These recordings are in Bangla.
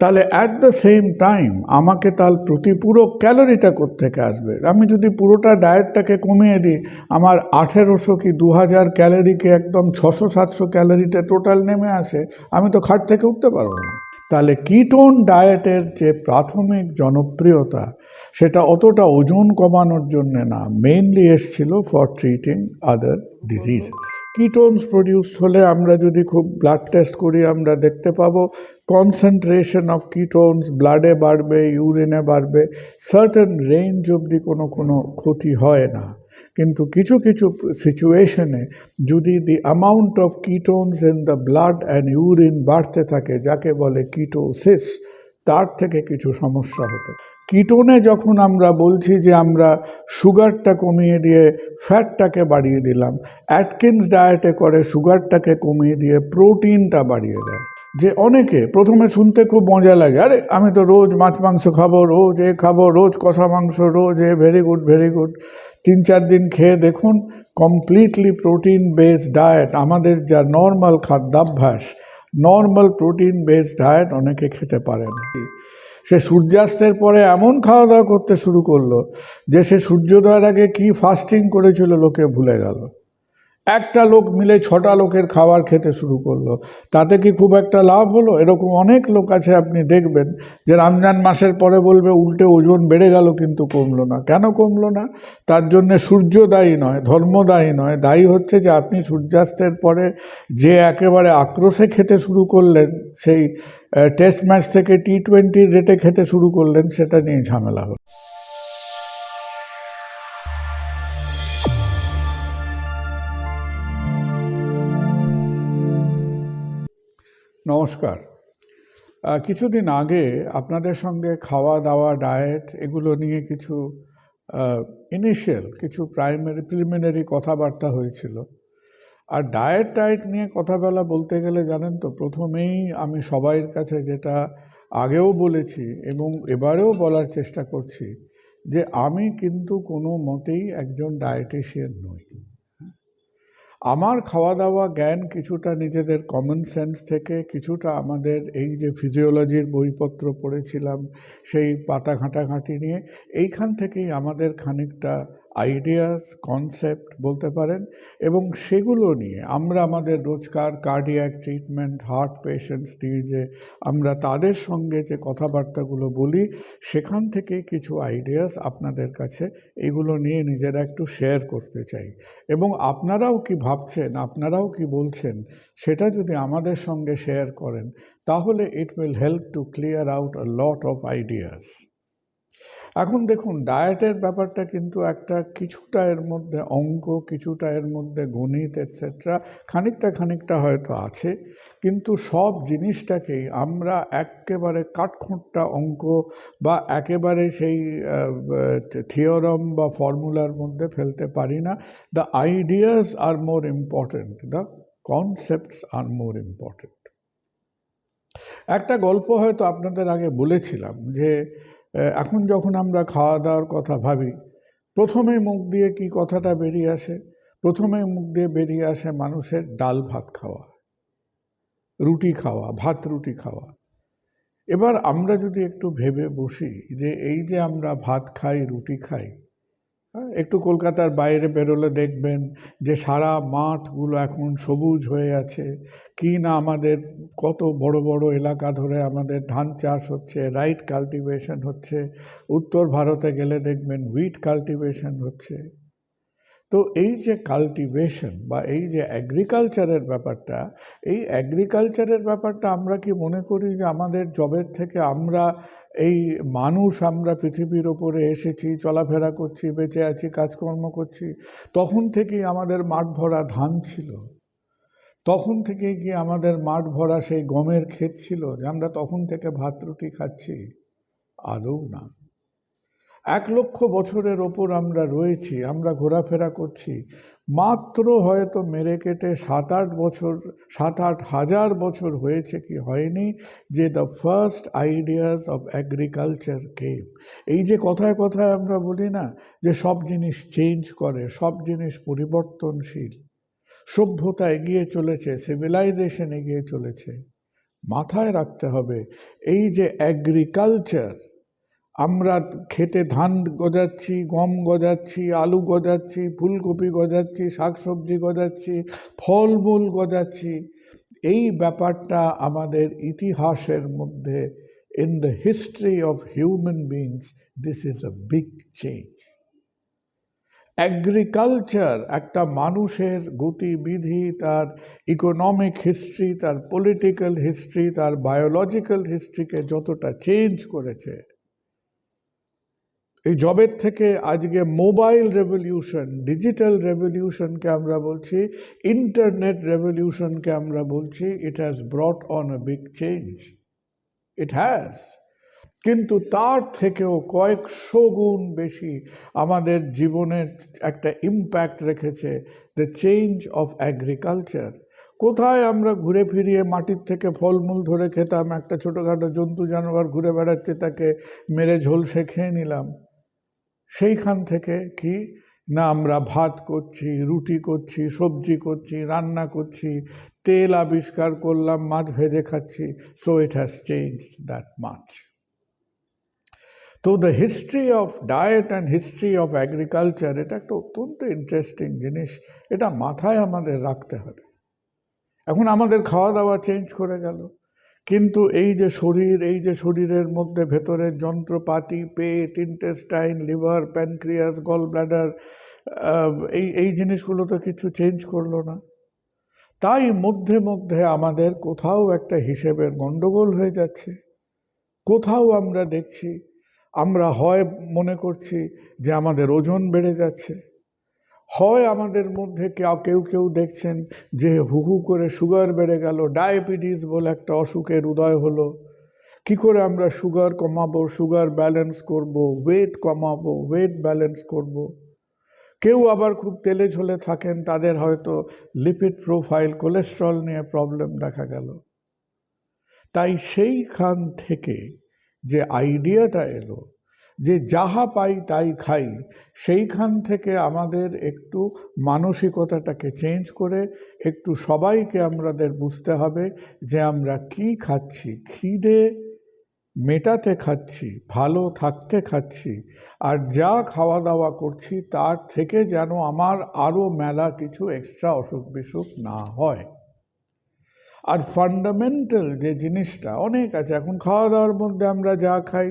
তাহলে অ্যাট দ্য সেম টাইম আমাকে তার প্রতিপূরক ক্যালোরিটা কোত্থেকে আসবে? আমি যদি পুরোটা ডায়েটটাকে কমিয়ে দিই, আমার 1800 কি 2000 ক্যালোরিকে একদম 600-700 ক্যালোরিতে টোটাল নেমে আসে, আমি তো খাট থেকে উঠতে পারবো না। তাহলে কিটোন ডায়েটের যে প্রাথমিক জনপ্রিয়তা, সেটা অতটা ওজন কমানোর জন্য না, মেইনলি এসছিল for treating other diseases. Ketones produce হলে আমরা যদি খুব ব্লাড টেস্ট করি, আমরা দেখতে পাবো কনসেন্ট্রেশন অফ কিটোনস ব্লাডে বাড়বে, ইউরিনে বাড়বে, সার্টেন রেঞ্জ অবধি কোনো ক্ষতি হয় না। কিন্তু কিছু কিছু সিচুয়েশনে যদি দি amount of ketones in the blood and urine বাড়তে থাকে, যাকে বলে কিটোসিস, তার থেকে কিছু সমস্যা হতে। কিটোনে যখন আমরা বলছি যে আমরা সুগারটা কমিয়ে দিয়ে ফ্যাটটাকে বাড়িয়ে দিলাম, অ্যাটকিন্স ডায়েটে করে সুগারটাকে কমিয়ে দিয়ে প্রোটিনটা বাড়িয়ে দেয়। যে অনেকে প্রথমে শুনতে খুব মজা লাগে, আরে আমি তো রোজ মাছ মাংস খাবো, রোজ এ খাবো, রোজ কষা মাংস, রোজ এ, ভেরি গুড ভেরি গুড। 3-4 দিন খেয়ে দেখুন কমপ্লিটলি প্রোটিন বেসড ডায়েট, আমাদের যা নর্মাল খাদ্যাভ্যাস, নর্মাল প্রোটিন বেসড ডায়েট অনেকে খেতে পারে না। সে সূর্যাস্তের পরে এমন খাওয়া দাওয়া করতে শুরু করলো যে সে সূর্যোদয়ের আগে কি ফাস্টিং করেছিল লোকে ভুলে গেল। একটা লোক মিলে 6টা লোকের খাবার খেতে শুরু করলো, তাতে কি খুব একটা লাভ হলো? এরকম অনেক লোক আছে আপনি দেখবেন যে রমজান মাসের পরে বলবে উল্টে ওজন বেড়ে গেল কিন্তু কমলো না। কেন কমলো না? তার জন্য সূর্য দায়ী নয়, ধর্ম দায়ী নয়, দায়ী হচ্ছে যে আপনি সূর্যাস্তের পরে যে একেবারে আক্রোশে খেতে শুরু করলেন, সেই টেস্ট ম্যাচ থেকে T20 রেটে খেতে শুরু করলেন, সেটা নিয়ে ঝামেলা হলো। নমস্কার। কিছুদিন আগে আপনাদের সঙ্গে খাওয়া দাওয়া, ডায়েট, এগুলো নিয়ে কিছু ইনিশিয়াল, কিছু প্রিলিমিনারি কথাবার্তা হয়েছিল। আর ডায়েট নিয়ে কথা বলতে গেলে জানেন তো, প্রথমেই আমি সবাইয়ের কাছে যেটা আগেও বলেছি এবং এবারেও বলার চেষ্টা করছি, যে আমি কিন্তু কোনো মতেই একজন ডায়েটিশিয়ান নই। আমার খাওয়া দাওয়া জ্ঞান কিছুটা নিজেদের কমন সেন্স থেকে, কিছুটা আমাদের এই যে ফিজিওলজির বইপত্র পড়েছিলাম সেই পাতা ঘাঁটাঘাঁটি নিয়ে, এইখান থেকেই আমাদের খানিকটা আইডিয়াস, কনসেপ্ট বলতে পারেন, এবং সেগুলো নিয়ে আমরা আমাদের রোজকার কার্ডিয়াক ট্রিটমেন্ট, হার্ট পেশেন্টস নিয়ে যে আমরা তাদের সঙ্গে যে কথাবার্তাগুলো বলি, সেখান থেকেই কিছু আইডিয়াস আপনাদের কাছে এগুলো নিয়ে নিজেরা একটু শেয়ার করতে চাই। এবং আপনারাও কি ভাবছেন, আপনারাও কি বলছেন, সেটা যদি আমাদের সঙ্গে শেয়ার করেন, তাহলে it will help to clear out a lot of ideas. এখন দেখুন, ডায়েটের ব্যাপারটা কিন্তু কিছুটা এর মধ্যে অঙ্ক, কিছুটা এর মধ্যে গণিত এটসেট্রা, খানিকটা হয়তো আছে, কিন্তু সব জিনিসটাকেই আমরা একেবারে কাঠখোট্টা অঙ্ক বা একেবারে সেই থিওরাম বা ফর্মুলার মধ্যে ফেলতে পারি না। The ideas are more important, the concepts are more important. একটা গল্প হয়তো আপনাদের আগে বলেছিলাম যে এখন যখন আমরা খাওয়া দাওয়ার কথা ভাবি, প্রথমে মুখ দিয়ে কি কথাটা বেরিয়ে আসে? প্রথমে মুখ দিয়ে বেরিয়ে আসে মানুষের ডাল ভাত খাওয়া, রুটি খাওয়া, ভাত রুটি খাওয়া। এবার আমরা যদি একটু ভেবে বসি যে এই যে আমরা ভাত খাই, রুটি খাই, একটু কলকাতার বাইরে বেরোলে দেখবেন যে সারা মাঠগুলো এখন সবুজ হয়ে আছে, কি না আমাদের কত বড় বড় এলাকা ধরে আমাদের ধান চাষ হচ্ছে, রাইট কাল্টিভেশন হচ্ছে। উত্তর ভারতে গেলে দেখবেন হুইট কাল্টিভেশন হচ্ছে। তো এই যে কাল্টিভেশন বা এই যে অ্যাগ্রিকালচারের ব্যাপারটা, এই অ্যাগ্রিকালচারের ব্যাপারটা আমরা কি মনে করি যে আমাদের জবের থেকে আমরা এই মানুষ, আমরা পৃথিবীর ওপরে এসেছি, চলাফেরা করছি, বেঁচে আছি, কাজকর্ম করছি, তখন থেকেই আমাদের মাঠ ভরা ধান ছিল? তখন থেকেই কি আমাদের মাঠ ভরা সেই গমের ক্ষেত ছিল যে আমরা তখন থেকে ভাত রুটি খাচ্ছি? আদৌ না। 1,00,000 বছরের ওপর আমরা রয়েছি, আমরা ঘোরাফেরা করছি, মাত্র হয়তো মেরে কেটে 7-8 হাজার বছর হয়েছে কি হয়নি যে the first ideas of agriculture came. এই যে কথায় কথায় আমরা বলি না যে সব জিনিস চেঞ্জ করে, সব জিনিস পরিবর্তনশীল, সভ্যতা এগিয়ে চলেছে, সিভিলাইজেশন এগিয়ে চলেছে, মাথায় রাখতে হবে এই যে এগ্রিকালচার, আমরা খেতে ধান গজাচ্ছি, গম গজাচ্ছি, আলু গজাচ্ছি, ফুলকপি গজাচ্ছি, শাকসবজি গজাচ্ছি, ফলমূল গজাচ্ছি, এই ব্যাপারটা আমাদের ইতিহাসের মধ্যে, in the history of human beings, this is a big change. Agriculture একটা মানুষের গতিবিধি, তার ইকোনমিক হিস্ট্রি, তার পলিটিক্যাল হিস্ট্রি, তার বায়োলজিক্যাল হিস্ট্রিকে যতটা চেঞ্জ করেছে, এই জবের থেকে আজকে মোবাইল রেভলিউশন, ডিজিটাল রেভলিউশনকে আমরা বলছি, ইন্টারনেট রেভলিউশনকে আমরা বলছি, it has brought on a big change, it has. কিন্তু তার থেকেও কয়েকশো গুণ বেশি আমাদের জীবনের একটা ইম্প্যাক্ট রেখেছে দ্য চেঞ্জ অফ এগ্রিকালচার। কোথায় আমরা ঘুরে ফিরিয়ে মাটির থেকে ফলমূল ধরে খেতাম, একটা ছোটোখাটো জন্তু জানোয়ার ঘুরে বেড়াচ্ছে, তাকে মেরে ঝলসে খেয়ে নিলাম, সেইখান থেকে কি না আমরা ভাত করছি, রুটি করছি, সবজি করছি, রান্না করছি, তেল আবিষ্কার করলাম, মাছ ভেজে খাচ্ছি। So it has changed that much. তো the history of diet and history of agriculture, এটা একটা অত্যন্ত ইন্টারেস্টিং জিনিস, এটা মাথায় আমাদের রাখতে হবে। এখন আমাদের খাওয়া দাওয়া চেঞ্জ করে গেল, কিন্তু এই যে শরীর, এই যে শরীরের মধ্যে ভেতরের যন্ত্রপাতি, পেট, intestine, liver, pancreas, gall bladder, এই জিনিসগুলো তো কিছু চেঞ্জ করলো না। তাই মধ্যে মধ্যে আমাদের কোথাও একটা হিসেবের গণ্ডগোল হয়ে যাচ্ছে। কোথাও আমরা দেখছি, আমরা হয় মনে করছি যে আমাদের ওজন বেড়ে যাচ্ছে, হয় আমাদের মধ্যে কেউ কেউ দেখছেন যে হু করে সুগার বেড়ে গেল, ডায়াবেটিস বলে একটা অসুখের উদয় হলো। কি করে আমরা সুগার কমাবো, সুগার ব্যালেন্স করব, ওয়েট কমাবো, ওয়েট ব্যালেন্স করব। কেউ আবার খুব তেলে ঝোলে থাকেন, তাদের হয়তো লিপিড প্রোফাইল, কোলেস্ট্রল নিয়ে প্রবলেম দেখা গেল। তাই সেইখান থেকে যে আইডিয়াটা এলো যে যাহা পাই তাই খাই, সেইখান থেকে আমাদের একটু মানসিকতাটাকে চেঞ্জ করে একটু সবাইকে আমাদের বুঝতে হবে যে আমরা কি খাচ্ছি, খিদে মেটাতে খাচ্ছি, ভালো থাকতে খাচ্ছি, আর যা খাওয়া দাওয়া করছি তার থেকে যেন আমার আরও মেলা কিছু এক্সট্রা অসুখ বিসুখ না হয়। আর ফান্ডামেন্টাল যে জিনিসটা অনেক আছে, এখন খাওয়া দাওয়ার মধ্যে আমরা যা খাই,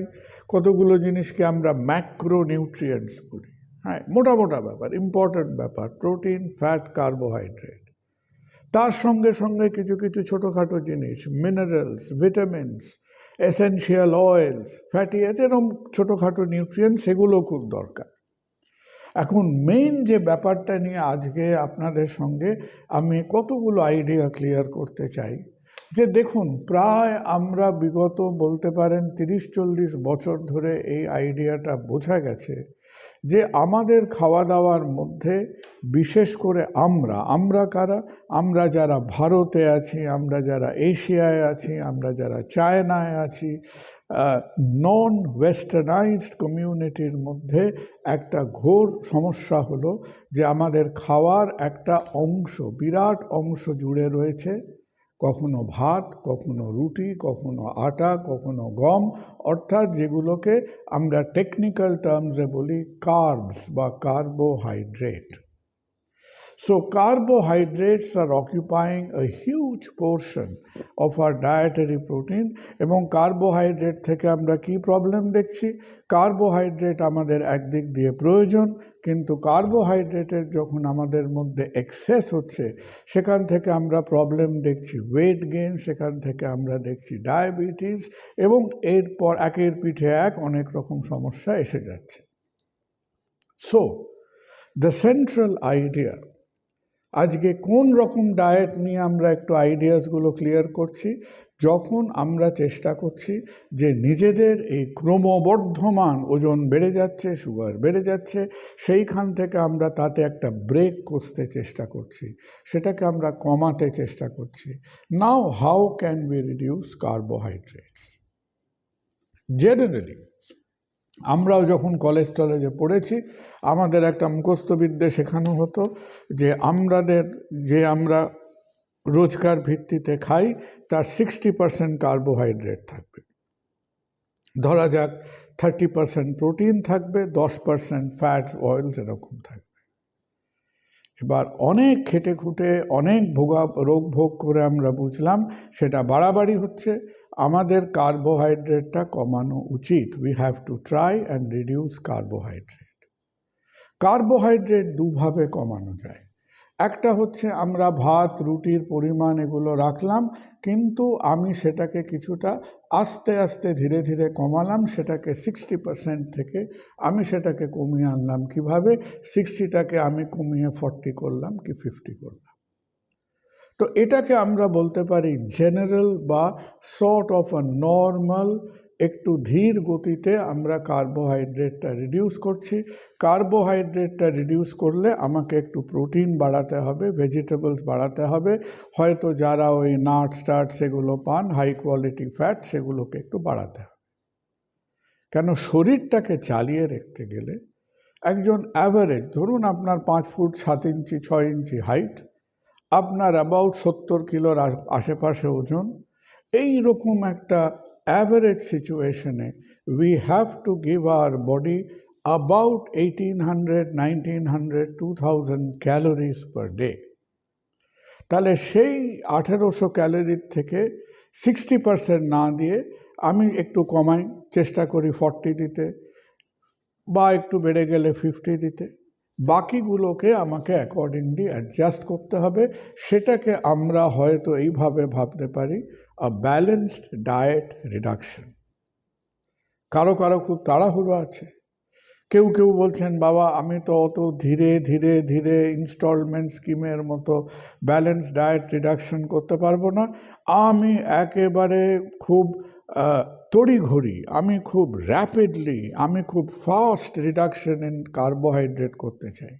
কতগুলো জিনিসকে আমরা ম্যাক্রো নিউট্রিয়েন্টস বলি। হ্যাঁ, মোটা মোটা ব্যাপার, ইম্পর্ট্যান্ট ব্যাপার, প্রোটিন, ফ্যাট, কার্বোহাইড্রেট। তার সঙ্গে সঙ্গে কিছু কিছু ছোটোখাটো জিনিস, minerals, vitamins, essential oils, fatty acid, এরকম ছোটোখাটো নিউট্রিয়েন্টস, সেগুলো খুব দরকার। এখন মেইন যে ব্যাপারটা নিয়ে আজকে আপনাদের সঙ্গে আমি কতগুলো আইডিয়া ক্লিয়ার করতে চাই, যে দেখুন, প্রায় আমরা বিগত বলতে পারেন 30-40 বছর ধরে এই আইডিয়াটা বোঝা গেছে যে আমাদের খাওয়া দাওয়ার মধ্যে, বিশেষ করে আমরা কারা, আমরা যারা ভারতে আছি, আমরা যারা এশিয়ায় আছি, আমরা যারা চায়নায় আছি, নন ওয়েস্টার্নাইজড কমিউনিটির মধ্যে একটা ঘোর সমস্যা হলো যে আমাদের খাওয়ার একটা অংশ, বিরাট অংশ জুড়ে রয়েছে কখনো ভাত, কখনো রুটি, কখনো আটা, কখনো গম, অর্থাৎ যেগুলোকে আমরা টেকনিক্যাল টার্মসে বলি কার্বস বা carbohydrate. So carbohydrates are occupying a huge portion of our dietary protein, এবং কার্বোহাইড্রেট থেকে আমরা কি প্রবলেম দেখছি? কার্বোহাইড্রেট আমাদের একদিক দিয়ে প্রয়োজন, কিন্তু কার্বোহাইড্রেটের যখন আমাদের মধ্যে এক্সেস হচ্ছে, সেখান থেকে আমরা প্রবলেম দেখছি ওয়েট গেইন, সেখান থেকে আমরা দেখছি ডায়াবেটিস, এবং এরপর একের পিঠে এক অনেক রকম সমস্যা এসে যাচ্ছে। সো দ্য সেন্ট্রাল আইডিয়া, আজকে কোন রকম ডায়েট নিয়ে আমরা একটু আইডিয়াসগুলো ক্লিয়ার করছি, যখন আমরা চেষ্টা করছি যে নিজেদের এই ক্রমবর্ধমান ওজন বেড়ে যাচ্ছে, সুগার বেড়ে যাচ্ছে, সেইখান থেকে আমরা তাতে একটা ব্রেক করতে চেষ্টা করছি, সেটাকে আমরা কমাতে চেষ্টা করছি। Now how can we reduce carbohydrates? Generally আমরাও যখন কলেজে পড়েছি, আমাদের একটা মুখস্থ বিদ্যে শেখানো হতো যে আমরা রোজকার ভিত্তিতে খাই তার 60% কার্বোহাইড্রেট থাকবে। ধরা যাক 30% প্রোটিন থাকবে, 10% ফ্যাটস, অয়েলস এরকম থাকবে। এবার অনেক খেটে খুঁটে অনেক রোগ ভোগ করে আমরা বুঝলাম সেটা বাড়াবাড়ি হচ্ছে, আমাদের কার্বোহাইড্রেটটা কমানো উচিত। We have to try and reduce carbohydrate. Carbohydrate দুভাবে কমানো যায়। একটা হচ্ছে আমরা ভাত রুটির পরিমাণ এগুলো রাখলাম, কিন্তু আমি সেটাকে কিছুটা আস্তে আস্তে ধীরে ধীরে কমালাম, সেটাকে 60% থেকে আমি সেটাকে কমিয়ে আনলাম। কিভাবে? 60টাকে আমি কমিয়ে 40 করলাম কি 50 করলাম। তো এটাকে আমরা বলতে পারি জেনারেল বা সর্ট অফ আ নর্মাল, একটু ধীর গতিতে আমরা কার্বোহাইড্রেটটা রিডিউস করছি। কার্বোহাইড্রেটটা রিডিউস করলে আমাকে একটু প্রোটিন বাড়াতে হবে, ভেজিটেবলস বাড়াতে হবে, হয়তো যারা ওই নাটস টাটস সেগুলো পান, হাই কোয়ালিটি ফ্যাট, সেগুলোকে একটু বাড়াতে হবে। কেন শরীরটাকে চালিয়ে রাখতে গেলে একজন অ্যাভারেজ, ধরুন আপনার 5 ফুট 7 ইঞ্চি 6 ইঞ্চি হাইট, আপনার অ্যাবাউট 70 কিলোর আশেপাশে ওজন, এই রকম একটা অ্যাভারেজ সিচুয়েশনে we have to give our body about 1800, 1900, 2000 calories per day. তাহলে সেই 1800 ক্যালোরির থেকে 60% না দিয়ে আমি একটু কমাই, চেষ্টা করি 40 দিতে, বা একটু বেড়ে গেলে 50 দিতে, বাকিগুলোকে আমাকে অ্যাকর্ডিংলি অ্যাডজাস্ট করতে হবে। সেটাকে আমরা হয়তো এইভাবে ভাবতে পারি আ ব্যালেন্সড ডায়েট রিডাকশন। কারো কারো খুব তাড়াহুড়ো আছে, কেউ কেউ বলছেন বাবা আমি তো অত ধীরে ধীরে ধীরে ইনস্টলমেন্ট স্কিমের মতো ব্যালেন্স ডায়েট রিডাকশন করতে পারবো না, আমি একেবারে খুব তড়িঘড়ি, আমি খুব র্যাপিডলি, আমি খুব ফাস্ট রিডাকশন ইন কার্বোহাইড্রেট করতে চাই।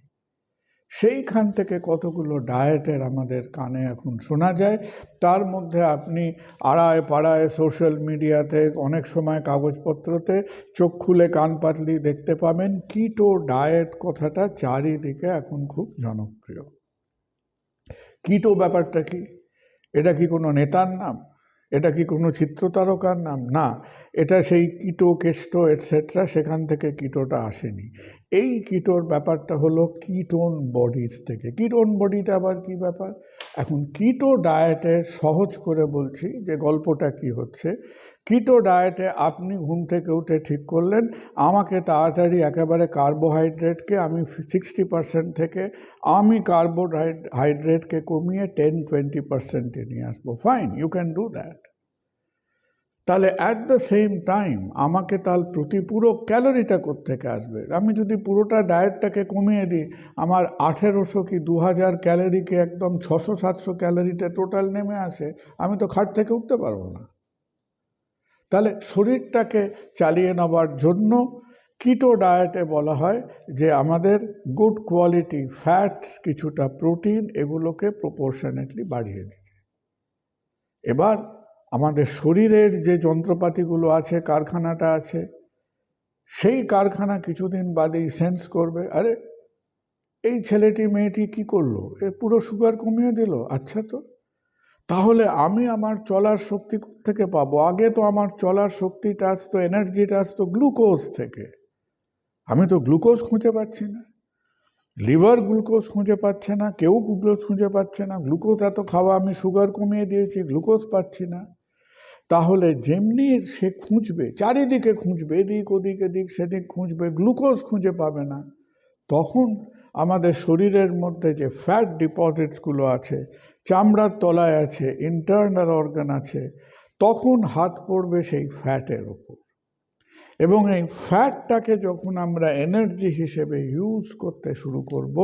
সেইখান থেকে কতগুলো ডায়েটের আমাদের কানে এখন শোনা যায়। তার মধ্যে আপনি আড়ায় পাড়ায় সোশ্যাল মিডিয়াতে, অনেক সময় কাগজপত্রতে চোখ খুলে কান পাতলি দেখতে পাবেন কিটো ডায়েট কথাটা চারিদিকে এখন খুব জনপ্রিয়। কিটো ব্যাপারটা কি? এটা কি কোনো নেতার নাম? এটা কি কোনো চিত্রতারকার নাম? না, এটা সেই কিটো কেষ্ট এটসেট্রা, সেখান থেকে কিটোটা আসেনি। এই কিটোর ব্যাপারটা হলো কিটোন বডিজ থেকে। কিটোন বডিটা আবার কি ব্যাপার? এখন কিটো ডায়েটে সহজ করে বলছি যে গল্পটা কি হচ্ছে। কিটো ডায়েটে আপনি ঘুম থেকে উঠে ঠিক করলেন আমাকে তাড়াতাড়ি একেবারে কার্বোহাইড্রেটকে আমি 60% থেকে আমি কার্বোহাইড্রেটকে কমিয়ে 10-20% নিয়ে আসবো। Fine, you can do that. তাহলে অ্যাট দ্য সেম টাইম আমাকে তার প্রতিপূরক ক্যালোরিটা কোত্থেকে আসবে? আমি যদি পুরোটা ডায়েটটাকে কমিয়ে দিই, আমার 1800 কি 2000 ক্যালোরিকে একদম 600-700 ক্যালোরিতে টোটাল নেমে আসে, আমি তো খাট থেকে উঠতে পারবো না। তাহলে শরীরটাকে চালিয়ে নেবার জন্য কিটো ডায়েটে বলা হয় যে আমাদের গুড কোয়ালিটি ফ্যাটস, কিছুটা প্রোটিন, এগুলোকে প্রপোর্শনেটলি বাড়িয়ে দিতে। এবার আমাদের শরীরের যে যন্ত্রপাতিগুলো আছে, কারখানাটা আছে, সেই কারখানা কিছুদিন বাদেই সেন্স করবে, আরে এই ছেলেটি মেয়েটি কি করলো, এ পুরো সুগার কমিয়ে দিল, আচ্ছা তো তাহলে আমি আমার চলার শক্তি থেকে পাবো? আগে তো আমার চলার শক্তিটা আসতো, এনার্জিটা আসতো গ্লুকোজ থেকে। আমি তো গ্লুকোজ খুঁজে পাচ্ছি না, লিভার গ্লুকোজ খুঁজে পাচ্ছে না, কেউ গ্লুকোজ খুঁজে পাচ্ছে না। গ্লুকোজ এত খাওয়া, আমি সুগার কমিয়ে দিয়েছি, গ্লুকোজ পাচ্ছি না। তাহলে যেমনি সে খুঁজবে, চারিদিকে খুঁজবে, এদিক ওদিক এদিক সেদিক খুঁজবে, গ্লুকোজ খুঁজে পাবে না, তখন আমাদের শরীরের মধ্যে যে ফ্যাট ডিপোজিটসগুলো আছে, চামড়ার তলায় আছে, ইন্টারনাল অর্গান আছে, তখন হাত পড়বে সেই ফ্যাটের ওপর। এবং এই ফ্যাটটাকে যখন আমরা এনার্জি হিসেবে ইউজ করতে শুরু করব,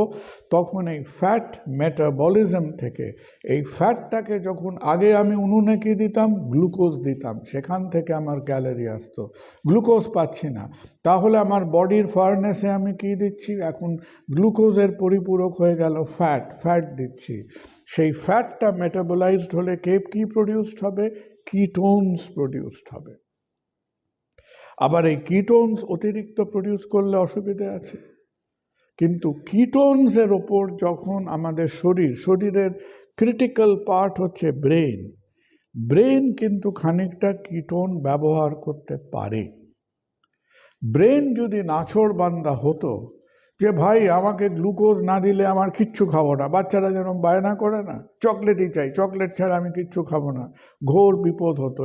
তখন এই ফ্যাট মেটাবলিজম থেকে, এই ফ্যাটটাকে যখন আগে আমি উনুনে কি দিতাম, গ্লুকোজ দিতাম, সেখান থেকে আমার ক্যালোরি আসতো, গ্লুকোজ পাচ্ছি না, তাহলে আমার বডির ফার্নেসে আমি কি দিচ্ছি, এখন গ্লুকোজের পরিপূরক হয়ে গেল ফ্যাট দিচ্ছি। সেই ফ্যাটটা মেটাবলাইজড হলে কি প্রডিউসড হবে? কিটোনস প্রডিউসড হবে। আবার এই কিটোনস অতিরিক্ত প্রডিউস করলে অসুবিধে আছে। কিন্তু কিটোনসের ওপর যখন আমাদের শরীরের ক্রিটিক্যাল পার্ট হচ্ছে ব্রেন কিন্তু খানিকটা কিটোন ব্যবহার করতে পারে। ব্রেন যদি নাছোড়বান্দা হতো যে ভাই আমাকে গ্লুকোজ না দিলে আমার কিচ্ছু খাবো না, বাচ্চারা যেরকম বায়না করে না, চকলেটই চাই, চকলেট ছাড়া আমি কিচ্ছু খাবো না, ঘোর বিপদ হতো,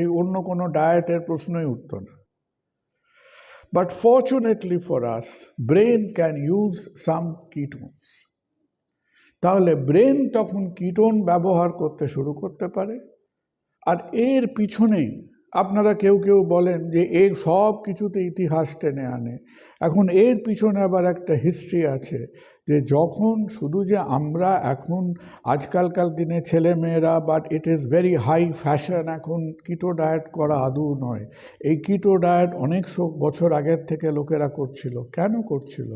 এই অন্য কোনো ডায়েটের প্রশ্নই উঠতো না। But fortunately for us, brain can use some ketones. তাহলে ব্রেন তখন কিটোন ব্যবহার করতে শুরু করতে পারে। আর এর পিছনেই আপনারা কেউ কেউ বলেন যে এই সব কিছুতে ইতিহাস টেনে আনে। এখন এর পিছনে আবার একটা হিস্ট্রি আছে, যে যখন শুধু যে আমরা এখন আজকালকার দিনে ছেলে মেয়েরা, but it is very high fashion এখন কিটো ডায়েট করা আদৌ নয়। এই কিটো ডায়েট অনেক বছর আগের থেকে লোকেরা করছিল। কেন করছিল?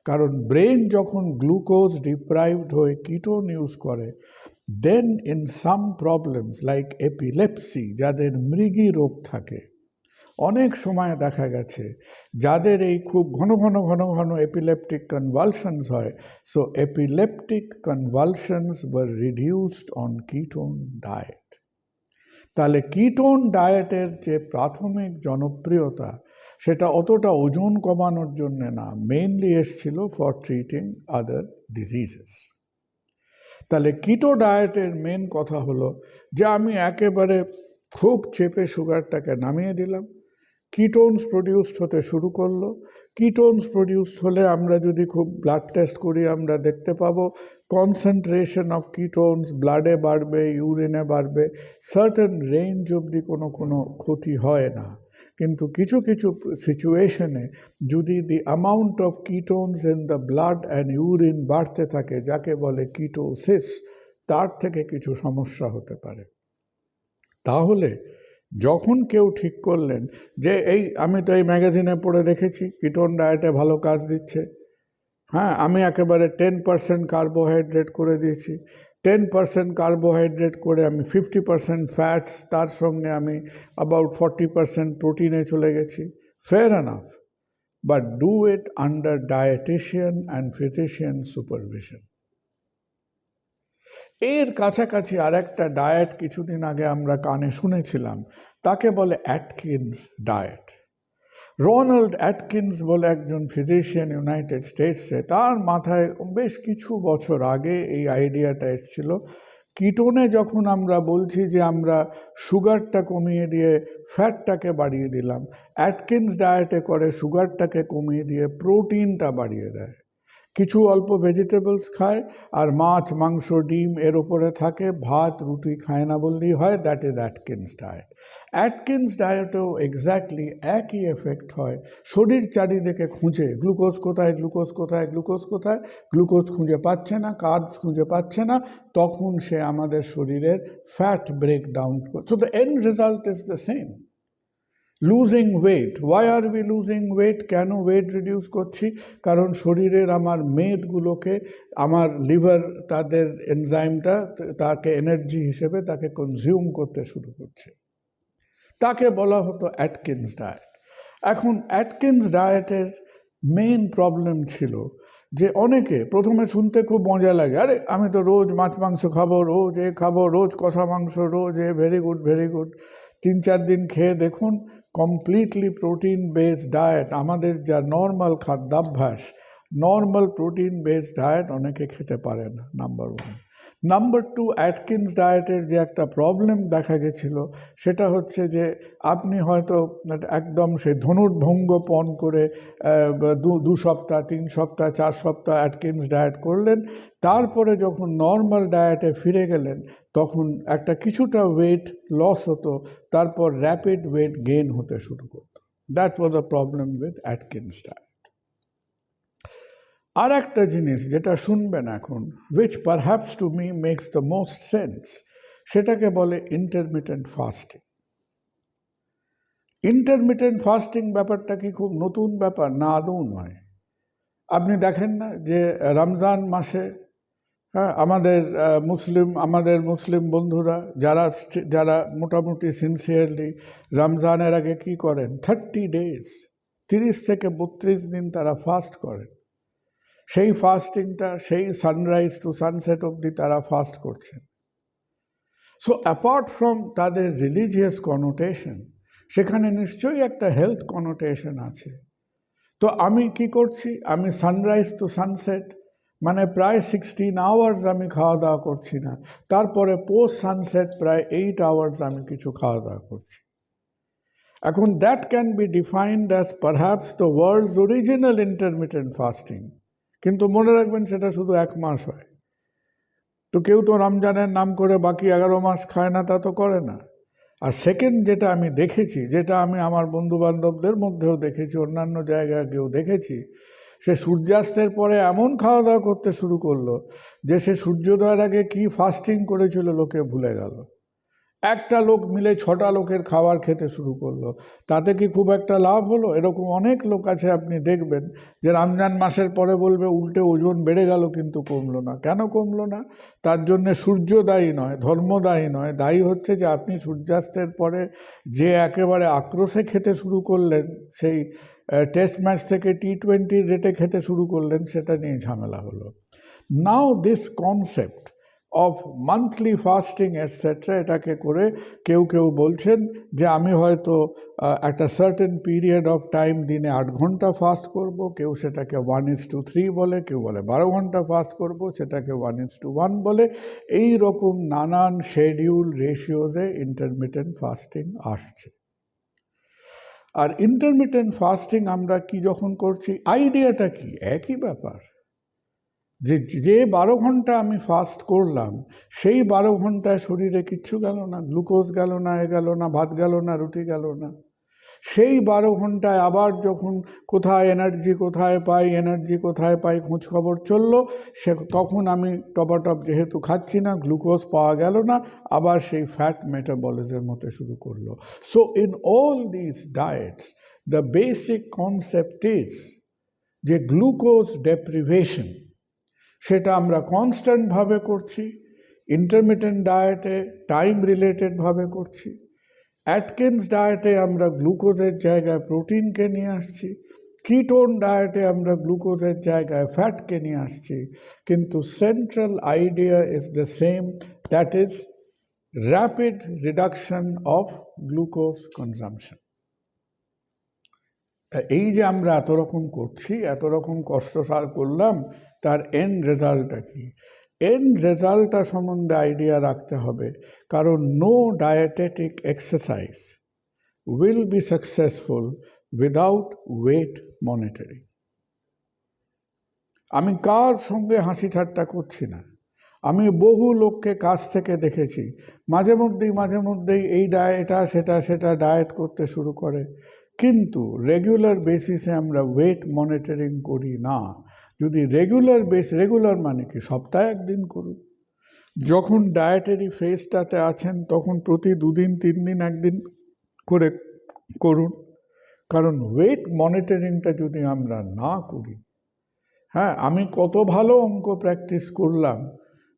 কারণ ব্রেন যখন গ্লুকোজ ডিপ্রাইভড হয়ে কিটোন ইউজ করে, then in some problems like epilepsy, যাদের মৃগী রোগ থাকে, অনেক সময় দেখা গেছে যাদের এই খুব ঘন ঘন epileptic convulsions হয়, so epileptic convulsions were reduced on ketone diet. তাহলে কিটোন ডায়েটের যে প্রাথমিক জনপ্রিয়তা, সেটা অতটা ওজন কমানোর জন্য না, মেইনলি এসেছিল ফর ট্রিটিং আদার ডিজিজেস। তাহলে কিটো ডায়েটের মেন কথা হলো যে আমি একেবারে খুব চেপে সুগারটাকে নামিয়ে দিলাম, কিটোনস প্রডিউসড হতে শুরু করলো। কিটোনস প্রডিউসড হলে আমরা যদি খুব ব্লাড টেস্ট করি, আমরা দেখতে পাবো কনসেন্ট্রেশন অফ কিটোনস ব্লাডে বাড়বে, ইউরিনে বাড়বে, সার্টেন রেঞ্জ অবধি কোনো ক্ষতি হয় না। কিন্তু কিছু সিচুয়েশনে যদি দি amount of ketones in the blood and urine বাড়তে থাকে, যাকে বলে কিটোসিস, তার থেকে কিছু সমস্যা হতে পারে। তাহলে যখন কেউ ঠিক করলেন যে আমি তো এই ম্যাগাজিনে পড়ে দেখেছি কিটোন ডায়েটে ভালো কাজ দিচ্ছে, হ্যাঁ আমি একেবারে 10% কার্বোহাইড্রেট করে দিয়েছি, 10% কার্বোহাইড্রেট করে আমি 50% ফ্যাটস, তার সঙ্গে আমি অ্যাবাউট 40% প্রোটিনে চলে গেছি, fair enough, but do it under dietician and physician supervision. এর কাছাকাছি আর একটা ডায়েট কিছুদিন আগে আমরা কানে শুনেছিলাম, তাকে বলে অ্যাটকিনস ডায়েট। রোনাল্ড অ্যাটকিনস বলে একজন ফিজিশিয়ান ইউনাইটেড স্টেটসে, তার মাথায় বেশ কিছু বছর আগে এই আইডিয়াটা এসেছিল, কিটোনে যখন আমরা বলছি যে আমরা সুগারটা কমিয়ে দিয়ে ফ্যাটটাকে বাড়িয়ে দিলাম, অ্যাটকিনস ডায়েটে করে সুগারটাকে কমিয়ে দিয়ে প্রোটিনটা বাড়িয়ে দেয়, কিছু অল্প ভেজিটেবলস খায়, আর মাছ মাংস ডিম এর ওপরে থাকে, ভাত রুটি খায় না বললেই হয়। That is Atkins diet. Atkins ডায়েটেও এক্স্যাক্টলি একই এফেক্ট হয়। শরীর চারিদিকে খুঁজে গ্লুকোজ কোথায়, গ্লুকোজ কোথায়, গ্লুকোজ কোথায়, গ্লুকোজ খুঁজে পাচ্ছে না, কার্বস খুঁজে পাচ্ছে না, তখন সে আমাদের শরীরের fat break down. So the end result is the same, losing weight. Why are we losing weight? কেন ওয়েট রিডিউস করছি? কারণ শরীরের আমার মেদগুলোকে আমার লিভার তাদের এনজাইমটা তাকে এনার্জি হিসেবে তাকে কনজিউম করতে শুরু করছে। তাকে বলা হতো অ্যাটকিনস ডায়েট। এখন অ্যাটকিনস ডায়েটের মেইন প্রবলেম ছিল যে অনেকে প্রথমে শুনতে খুব মজা লাগে, আরে আমি তো রোজ মাছ মাংস খাবো, রোজ খাবো, রোজ কষা মাংস, রোজ ভেরি গুড ভেরি গুড। 3-4 দিন খেয়ে দেখুন কমপ্লিটলি প্রোটিন বেসড ডায়েট, আমাদের যা নর্মাল খাদ্যাভ্যাস, নর্মাল প্রোটিন বেসড ডায়েট অনেকে খেতে পারে না, নাম্বার 1। নাম্বার 2, অ্যাটকিনস ডায়েটের যে একটা প্রবলেম দেখা গেছিল, সেটা হচ্ছে যে আপনি হয়তো একদম সে ধনুর্ভঙ্গপণ করে 2 সপ্তাহ 3 সপ্তাহ 4 সপ্তাহ অ্যাটকিনস ডায়েট করলেন, তারপরে যখন নর্মাল ডায়েটে ফিরে গেলেন তখন একটা কিছুটা ওয়েট লস হতো, তারপর র্যাপিড ওয়েট গেইন হতে শুরু করতো। That was a problem with Atkins diet. আর একটা জিনিস যেটা শুনবেন এখন, which perhaps to me makes the most sense, সেটাকে বলে ইন্টারমিটেন্ট ফাস্টিং। ইন্টারমিটেন্ট ফাস্টিং ব্যাপারটা কি খুব নতুন ব্যাপার? না, আদৌ নয়। আপনি দেখেন না যে রমজান মাসে, হ্যাঁ, আমাদের মুসলিম বন্ধুরা যারা মোটামুটি সিনসিয়ারলি রমজানের আগে কি করেন, 30 days, 30 থেকে 32 দিন তারা ফাস্ট করেন। সেই ফাস্টিংটা সেই সানরাইজ টু সানসেট অবধি তারা ফাস্ট করছেন। সো অ্যাপার্ট ফ্রম তাদের রিলিজিয়াস কনোটেশন, সেখানে নিশ্চয়ই একটা হেলথ কনোটেশন আছে। তো আমি কি করছি, আমি সানরাইজ টু সানসেট মানে প্রায় 16 আওয়ার্স আমি খাওয়া দাওয়া করছি না, তারপরে পোস্ট সানসেট প্রায় 8 আওয়ার্স আমি কিছু খাওয়া দাওয়া করছি। এখন that can be defined as perhaps the world's original intermittent fasting, কিন্তু মনে রাখবেন সেটা শুধু 1 মাস হয়। তো কেউ তো রমজানের নাম করে বাকি 11 মাস খায় না, তা তো করে না। আর সেকেন্ড যেটা আমি দেখেছি, যেটা আমি আমার বন্ধুবান্ধবদের মধ্যেও দেখেছি, অন্যান্য জায়গায় গিয়েও দেখেছি, সে সূর্যাস্তের পরে এমন খাওয়া দাওয়া করতে শুরু করলো যে সে সূর্যোদয়ের আগে কি ফাস্টিং করেছিল লোকে ভুলে গেল। একটা লোক মিলে 6টা লোকের খাবার খেতে শুরু করলো, তাতে কি খুব একটা লাভ হলো? এরকম অনেক লোক আছে আপনি দেখবেন যে রমজান মাসের পরে বলবে উল্টে ওজন বেড়ে গেল কিন্তু কমলো না। কেন কমলো না? তার জন্য সূর্য দায়ী নয়, ধর্ম দায়ী নয়, দায়ী হচ্ছে যে আপনি সূর্যাস্তের পরে যে একেবারে আক্রোশে খেতে শুরু করলেন, সেই টেস্ট ম্যাচ থেকে T20 রেটে খেতে শুরু করলেন, সেটা নিয়ে ঝামেলা হলো। Now this concept of monthly fasting etcetera, এটাকে করে কেউ কেউ বলছেন যে আমি হয়তো একটা সার্টেন পিরিয়ড অফ টাইম দিনে 8 ঘন্টা ফাস্ট করব, কেউ সেটাকে 1:3 বলে, কেউ বলে 12 ঘন্টা ফাস্ট করব, সেটাকে 1:1 বলে। এই রকম নানান শেডিউল রেশিওজে ইন্টারমিটেন্ট ফাস্টিং আসছে। আর ইন্টারমিটেন্ট ফাস্টিং আমরা কি যখন করছি, আইডিয়াটা কি? একই ব্যাপার, যে 12 ঘন্টা আমি ফাস্ট করলাম, সেই 12 ঘন্টায় শরীরে কিচ্ছু গেল না, গ্লুকোজ গেল না, গেল না, ভাত গেল না, রুটি গেল না। সেই 12 ঘন্টায় আবার যখন কোথায় এনার্জি কোথায় পাই খোঁজ খবর চললো, তখন আমি টপাটপ যেহেতু খাচ্ছি না, গ্লুকোজ পাওয়া গেল না, আবার সেই ফ্যাট মেটাবলিজম হতে শুরু করলো। So in all this diets the basic concept is যে গ্লুকোজ ডেপ্রিভেশন, সেটা আমরা কনস্ট্যান্টভাবে করছি, ইন্টারমিটেন্ট ডায়েটে টাইম রিলেটেডভাবে করছি। অ্যাটকিন্স ডায়েটে আমরা গ্লুকোজের জায়গায় প্রোটিনকে নিয়ে আসছি, কিটোন ডায়েটে আমরা গ্লুকোজের জায়গায় ফ্যাটকে নিয়ে আসছি, কিন্তু central idea is the same, that is rapid reduction of glucose consumption. এই যে আমরা এত রকম করছি, এত রকম কষ্ট সার করলাম, তার এন্ড রেজাল্টটা কি? এন্ড রেজাল্টটা সম্বন্ধে আইডিয়া রাখতে হবে, কারণ no dietetic exercise will be successful without weight monitoring. আমি কার সঙ্গে হাসি ঠাট্টা করছি না, আমি বহু লোককে কাছ থেকে দেখেছি মাঝে মধ্যেই এই এটা সেটা ডায়েট করতে শুরু করে, কিন্তু রেগুলার বেসিসে আমরা ওয়েট মনিটরিং করি না। যদি রেগুলার মানে কি, সপ্তাহে 1 দিন করুন। যখন ডায়েটারি ফেজটাতে আছেন তখন প্রতি 2 দিন 3 দিন 1 দিন করে করুন, কারণ ওয়েট মনিটরিংটা যদি আমরা না করি, হ্যাঁ, আমি কত ভালো অঙ্ক প্র্যাকটিস করলাম,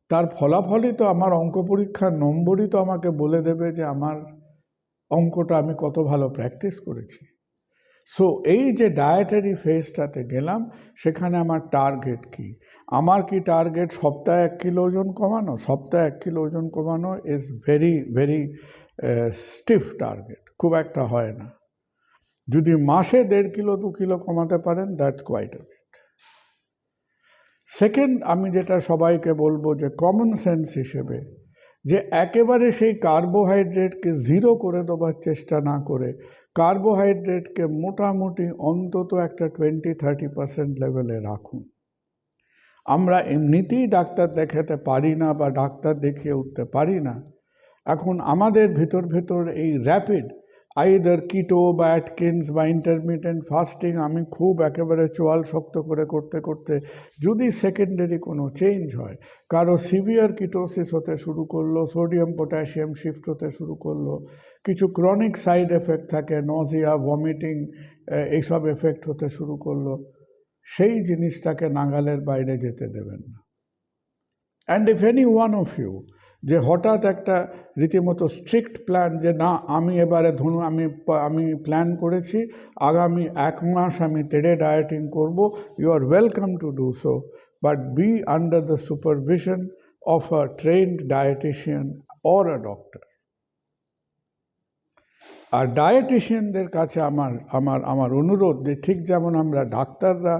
তার ফলাফলই তো আমার অঙ্ক পরীক্ষার নম্বরই তো আমাকে বলে দেবে যে আমার অঙ্কটা আমি কত ভালো প্র্যাকটিস করেছি। সো এই যে ডায়েটারি ফেজটাতে গেলাম, সেখানে আমার টার্গেট কি? আমার কি টার্গেট সপ্তাহে 1 কিলো ওজন কমানো? সপ্তাহে 1 কিলো ওজন কমানো ইজ ভেরি স্টিফ টার্গেট, খুব একটা হয় না। যদি মাসে 1.5 কিলো 2 কিলো কমাতে পারেন, that's quite a bit. Second, আমি যেটা সবাইকে বলবো যে কমন সেন্স হিসেবে, যে একেবারে সেই কার্বোহাইড্রেটকে 0 করে দেওয়ার চেষ্টা না করে কার্বোহাইড্রেটকে মোটামুটি অন্তত একটা 20-30% লেভেলে রাখুন। আমরা এমনিতেই ডাক্তার দেখাতে পারি না বা ডাক্তার দেখিয়ে উঠতে পারি না। এখন আমাদের ভেতর এই র্যাপিড আইদার কিটো বা অ্যাটকিন্স বা ইন্টারমিটেন্ট ফাস্টিং আমি খুব একেবারে চোয়াল শক্ত করে করতে যদি সেকেন্ডারি কোনো চেঞ্জ হয়, কারো সিভিয়ার কিটোসিস হতে শুরু করলো, সোডিয়াম পটাশিয়াম শিফট হতে শুরু করলো, কিছু ক্রনিক সাইড এফেক্ট থাকে, নজিয়া, ভমিটিং, এইসব এফেক্ট হতে শুরু করলো, সেই জিনিসটাকে নাগালের বাইরে যেতে দেবেন না। And if any one of you যে হঠাৎ একটা রীতিমতো স্ট্রিক্ট প্ল্যান, যে না আমি এবারে ধরুন আমি প্ল্যান করেছি আগামী 1 মাস আমি তেড়ে ডায়েটিং করব, you are welcome to do so, but be under the supervision of a trained dietitian or a doctor. আর ডায়েটিশিয়ানদের কাছে আমার অনুরোধ, যে ঠিক যেমন আমরা ডাক্তাররা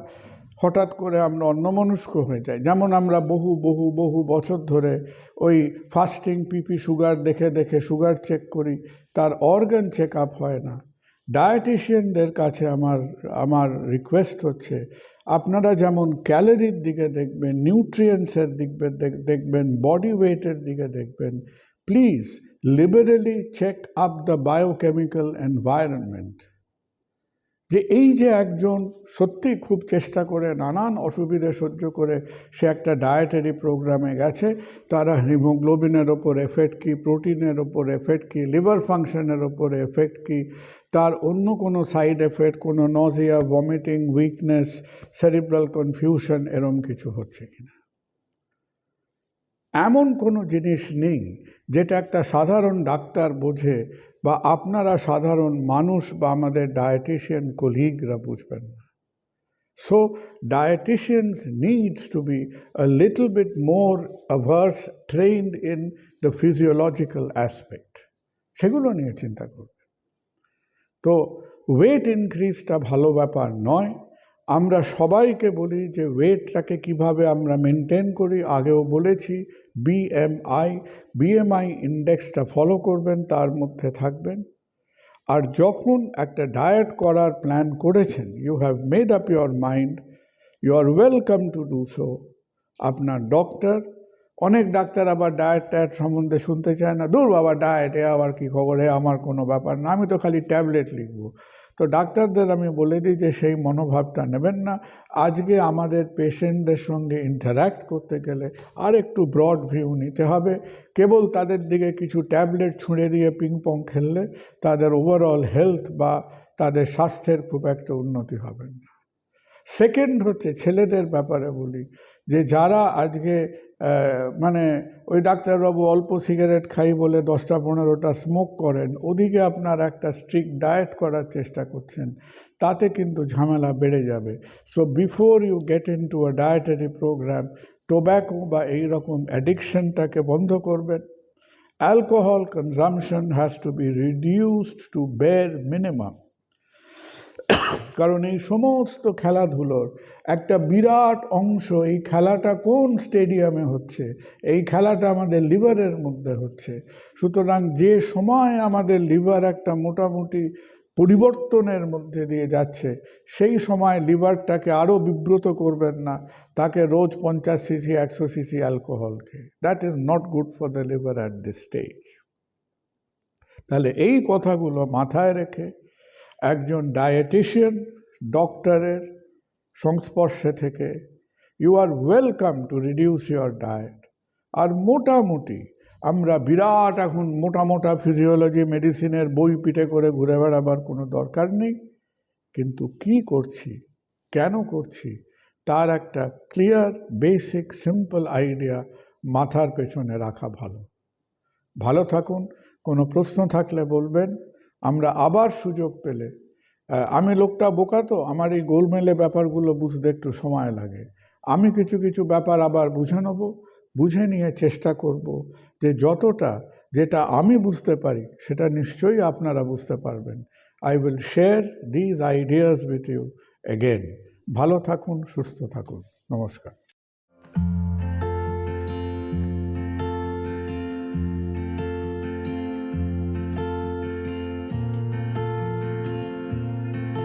হঠাৎ করে আমরা অন্যমনস্ক হয়ে যাই, যেমন আমরা বহু বহু বহু বছর ধরে ওই ফাস্টিং পিপি সুগার দেখে দেখে সুগার চেক করি, তার অর্গান চেক আপ হয় না। ডায়েটিশিয়ানদের কাছে আমার রিকোয়েস্ট হচ্ছে, আপনারা যেমন ক্যালোরির দিকে দেখবেন, নিউট্রিয়েন্টসের দিকে দেখবেন, বডি ওয়েটের দিকে দেখবেন, please liberally check up the biochemical environment. যে এই যে একজন সত্যি খুব চেষ্টা করে নানান অসুবিধে সহ্য করে সে একটা ডায়েটারি প্রোগ্রামে গেছে, তারা হিমোগ্লোবিনের ওপর এফেক্ট কী, প্রোটিনের ওপর এফেক্ট কী, লিভার ফাংশনের ওপর এফেক্ট কী, তার অন্য কোনো সাইড এফেক্ট, কোনো Nazia, vomiting, weakness, cerebral confusion এরম কিছু হচ্ছে কিনা। এমন কোনো জিনিস নেই যেটা একটা সাধারণ ডাক্তার বোঝে বা আপনারা সাধারণ মানুষ বা আমাদের ডায়েটিশিয়ান কলিগরা বুঝবেন না। So dietitians needs to be a little bit more averse, trained in the physiological aspect. সেগুলো নিয়ে চিন্তা করবেন। তো ওয়েট ইনক্রিজটা ভালো ব্যাপার নয়। আমরা সবাইকে বলি যে ওয়েটটাকে কিভাবে আমরা মেনটেন করি, আগেও বলেছি বিএমআই ইন্ডেক্সটা ফলো করবেন, তার মধ্যে থাকবেন। আর যখন একটা ডায়েট করার প্ল্যান করেছেন, you have made up your mind, you are welcome to do so. আপনার ডক্টর, অনেক ডাক্তার আবার ডায়েট সম্বন্ধে শুনতে চায় না, দূর বাবা ডায়েট, এ আবার কী খবর, এ আমার কোনো ব্যাপার না, আমি তো খালি ট্যাবলেট লিখব। তো ডাক্তারদের আমি বলে দিই যে সেই মনোভাবটা নেবেন না। আজকে আমাদের পেশেন্টদের সঙ্গে ইন্টারাক্ট করতে গেলে আর একটু ব্রড ভিউ নিতে হবে। কেবল তাদের দিকে কিছু ট্যাবলেট ছুঁড়ে দিয়ে পিংপং খেললে তাদের ওভারঅল হেলথ বা তাদের স্বাস্থ্যের খুব একটা উন্নতি হবে না। সেকেন্ড হচ্ছে ছেলেদের ব্যাপারে বলি, যে যারা আজকে মানে ওই ডাক্তারবাবু অল্প সিগারেট খাই বলে 10টা-15টা স্মোক করেন, ওদিকে আপনার একটা স্ট্রিক্ট ডায়েট করার চেষ্টা করছেন, তাতে কিন্তু ঝামেলা বেড়ে যাবে। So before you get into a dietary program, tobacco বা এইরকম অ্যাডিকশনটাকে বন্ধ করবেন। Alcohol consumption has to be reduced to bare minimum. কারণ এই সমস্ত খেলাধুলোর একটা বিরাট অংশ, এই খেলাটা কোন স্টেডিয়ামে হচ্ছে, এই খেলাটা আমাদের লিভারের মধ্যে হচ্ছে। সুতরাং যে সময় আমাদের লিভার একটা মোটামুটি পরিবর্তনের মধ্যে দিয়ে যাচ্ছে, সেই সময় লিভারটাকে আরও বিব্রত করবেন না, তাকে রোজ 50 সিসি 100 সিসি অ্যালকোহলকে, that is not good for the liver at this stage. তাহলে এই কথাগুলো মাথায় রেখে একজন ডায়েটিশিয়ান ডক্টরের সংস্পর্শে থেকে you are welcome to reduce your diet. আর মোটামুটি আমরা বিরাট এখন মোটা ফিজিওলজি মেডিসিনের বই পিঠে করে ঘুরে বেড়াবার কোনো দরকার নেই, কিন্তু কি করছি, কেন করছি, তার একটা ক্লিয়ার বেসিক সিম্পল আইডিয়া মাথার পেছনে রাখা ভালো। ভালো থাকুন। কোনো প্রশ্ন থাকলে বলবেন। আমরা আবার সুযোগ পেলে, আমি লোকটা বোকা, তো আমার এই গোলমেলে ব্যাপারগুলো বুঝতে একটু সময় লাগে, আমি কিছু কিছু ব্যাপার আবার বুঝে নেব, বুঝে নিয়ে চেষ্টা করব যে যেটা আমি বুঝতে পারি সেটা নিশ্চয়ই আপনারা বুঝতে পারবেন। I will share these ideas with you again. ভালো থাকুন, সুস্থ থাকুন। নমস্কার।